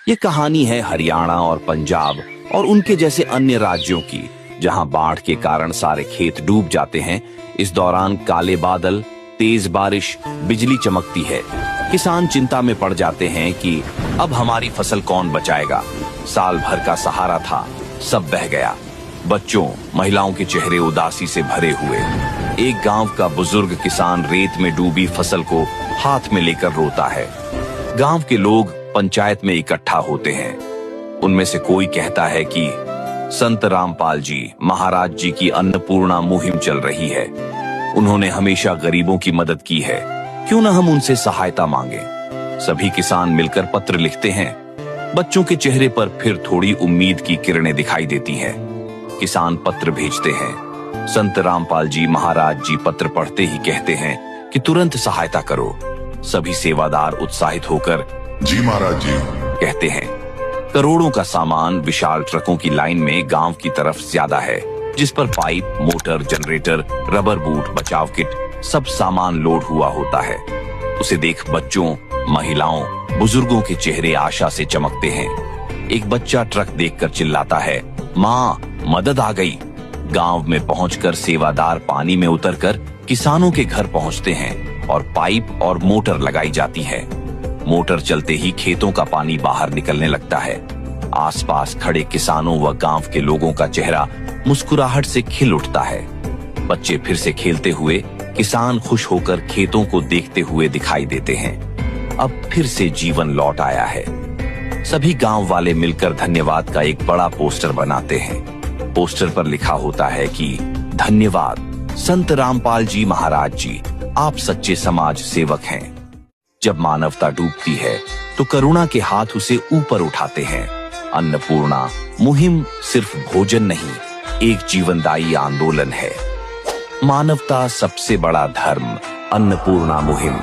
ये कहानी है हरियाणा और पंजाब और उनके जैसे अन्य राज्यों की, जहां बाढ़ के कारण सारे खेत डूब जाते हैं। इस दौरान काले बादल, तेज बारिश, बिजली चमकती है। किसान चिंता में पड़ जाते हैं कि अब हमारी फसल कौन बचाएगा। साल भर का सहारा था, सब बह गया। बच्चों, महिलाओं के चेहरे उदासी से भरे हुए। एक गांव का बुजुर्ग किसान रेत में डूबी फसल को हाथ में लेकर रोता है। गांव के लोग पंचायत में इकट्ठा होते हैं। उनमें से कोई कहता है कि संत रामपाल जी महाराज जी की अन्नपूर्णा मुहिम चल रही है। उन्होंने हमेशा गरीबों की मदद की है, क्यों न हम उनसे सहायता मांगे। सभी किसान मिलकर पत्र लिखते हैं। बच्चों के चेहरे पर फिर थोड़ी उम्मीद की किरणें दिखाई देती हैं। किसान पत्र भेजते हैं। संत रामपाल जी महाराज जी पत्र पढ़ते ही कहते हैं कि तुरंत सहायता करो। सभी सेवादार उत्साहित होकर जी महाराज जी कहते हैं। करोड़ों का सामान विशाल ट्रकों की लाइन में गांव की तरफ ज्यादा है, जिस पर pipe, motor, generator, rubber boot, बचाव किट, सब सामान लोड हुआ होता है। उसे देख बच्चों, महिलाओं, बुजुर्गों के चेहरे आशा से चमकते हैं। एक बच्चा ट्रक देखकर चिल्लाता है, माँ, मदद आ गई। गांव में पहुंचकर सेवादार पानी में उतरकर किसानों के घर पहुंचते हैं और पाइप और मोटर लगाई जाती है। मोटर चलते ही खेतों का पानी बाहर निकलने लगता है। आसपास खड़े किसानों व गांव के लोगों का चेहरा मुस्कुराहट से खिल उठता है। बच्चे फिर से खेलते हुए, किसान खुश होकर खेतों को देखते हुए दिखाई देते हैं। अब फिर से जीवन लौट आया है। सभी गांव वाले मिलकर धन्यवाद का एक बड़ा पोस्टर बनाते हैं। पोस्टर पर लिखा होता है कि धन्यवाद संत रामपाल जी महाराज जी, आप सच्चे समाज सेवक हैं। जब मानवता डूबती है तो करुणा के हाथ उसे ऊपर उठाते हैं। अन्नपूर्णा मुहिम सिर्फ भोजन नहीं, एक जीवनदायी आंदोलन है। मानवता सबसे बड़ा धर्म, अन्नपूर्णा मुहिम।